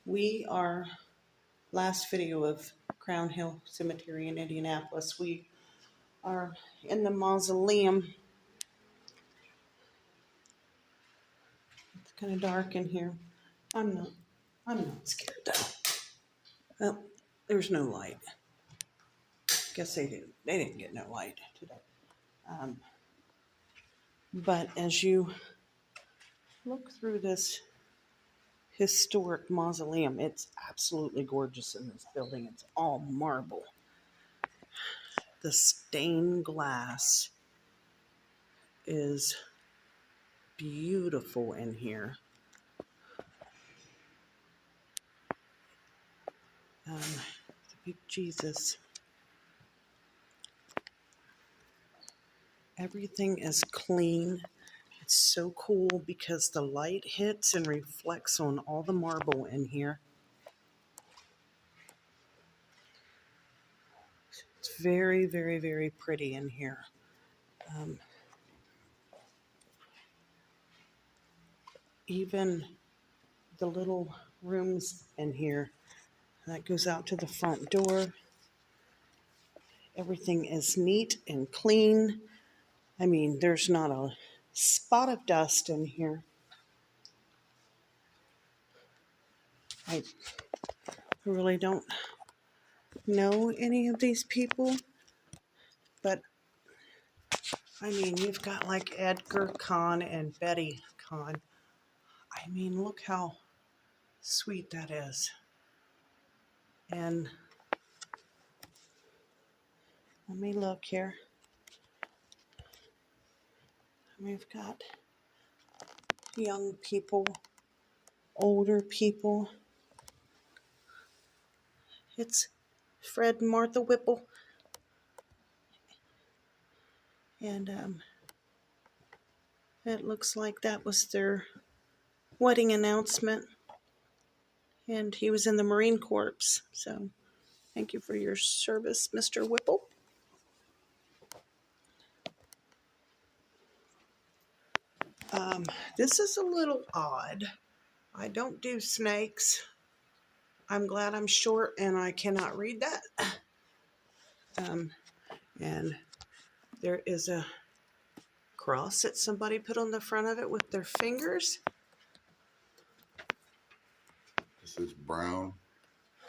We are last video of Crown Hill Cemetery in Indianapolis. We are in the mausoleum. It's kind of dark in here. I'm not I'm not scared though. Oh, there's no light. Guess they didn't get no light today. Um, but as you look through this historic mausoleum, it's absolutely gorgeous in this building. It's all marble. The stained glass is beautiful in here. The big Jesus. Everything is clean. It's so cool because the light hits and reflects on all the marble in here. It's very, very, very pretty in here. Even the little rooms in here that goes out to the front door. Everything is neat and clean. I mean, there's not a spot of dust in here. I really don't know any of these people, but I mean, you've got like Edgar Kahn and Betty Kahn. I mean, look how sweet that is. And let me look here. We've got young people, older people. It's Fred and Martha Whipple. And it looks like that was their wedding announcement. And he was in the Marine Corps. So thank you for your service, Mr. Whipple. This is a little odd. I don't do snakes. I'm glad I'm short and I cannot read that. And there is a cross that somebody put on the front of it with their fingers. This is brown,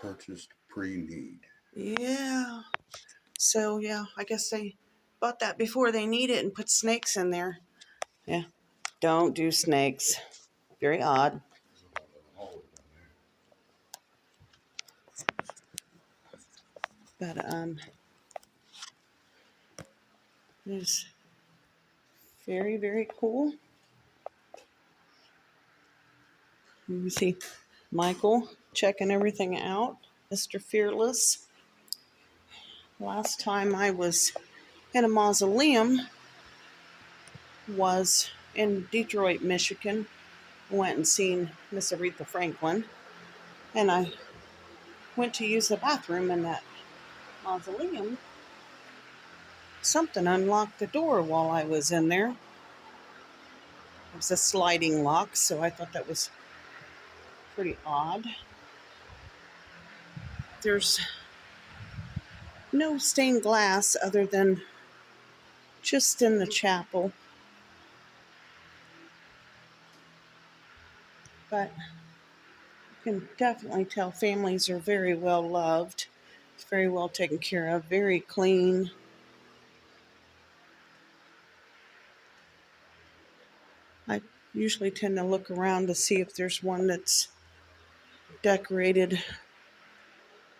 purchased pre-need. Yeah. So, yeah, I guess they bought that before they need it and put snakes in there. Yeah. Don't do snakes. Very odd. But, it's very, very cool. You see Michael checking everything out. Mr. Fearless. Last time I was in a mausoleum was in Detroit, Michigan. Went and seen Miss Aretha Franklin. And I went to use the bathroom in that mausoleum. Something unlocked the door while I was in there. It was a sliding lock, so I thought that was pretty odd. There's no stained glass other than just in the chapel. But you can definitely tell families are very well loved. It's very well taken care of, very clean. I usually tend to look around to see if there's one that's decorated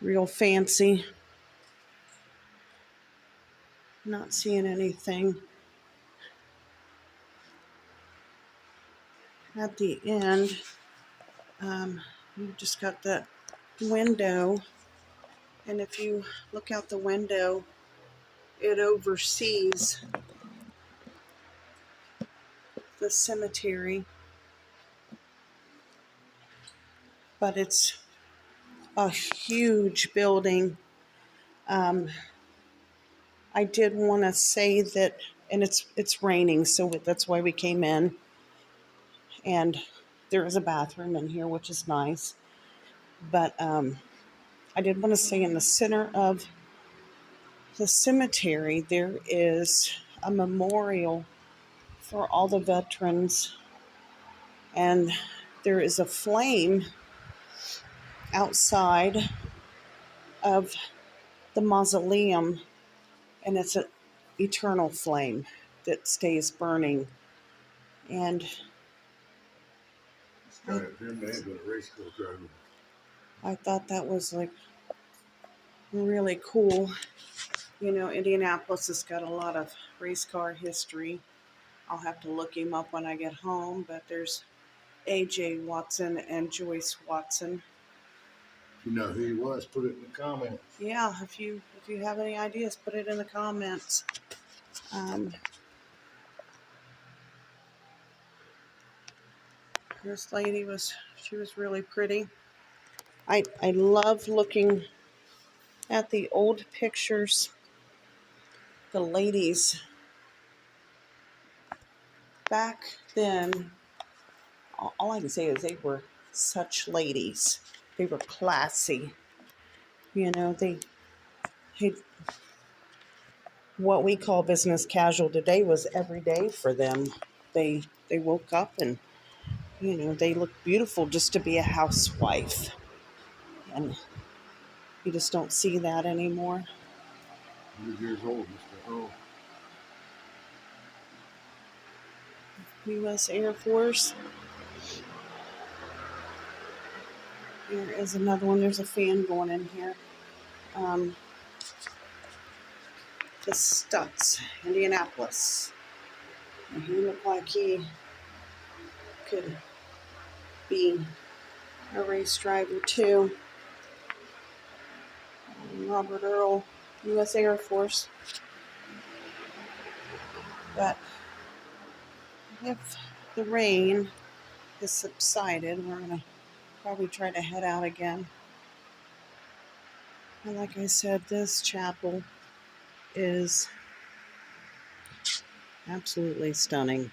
real fancy. Not seeing anything. At the end, you just got the window, and if you look out the window, it oversees the cemetery, but it's a huge building. I did want to say that, and it's raining, so that's why we came in, and there is a bathroom in here, which is nice. But I did want to say in the center of the cemetery, there is a memorial for all the veterans, and there is a flame outside of the mausoleum, and it's an eternal flame that stays burning. And This guy up here may have been a race car driver. I thought that was like really cool. You know, Indianapolis has got a lot of race car history. I'll have to look him up when I get home, but there's AJ Watson and Joyce Watson. If you know who he was, put it in the comments. Yeah, if you have any ideas, put it in the comments. Um, this lady she was really pretty. I love looking at the old pictures. The ladies back then, all I can say is they were such ladies. They were classy. You know, they what we call business casual today was every day for them. They woke up and they looked beautiful just to be a housewife, and you just don't see that anymore. 100 years old, Mr. Earl. U.S. Air Force. Here is another one. There's a fan going in here. Um, the Stutz, Indianapolis. And he looked like he could be a race driver too. Robert Earl, U.S. Air Force. But if the rain has subsided, we're going to probably try to head out again. And like I said, this chapel is absolutely stunning.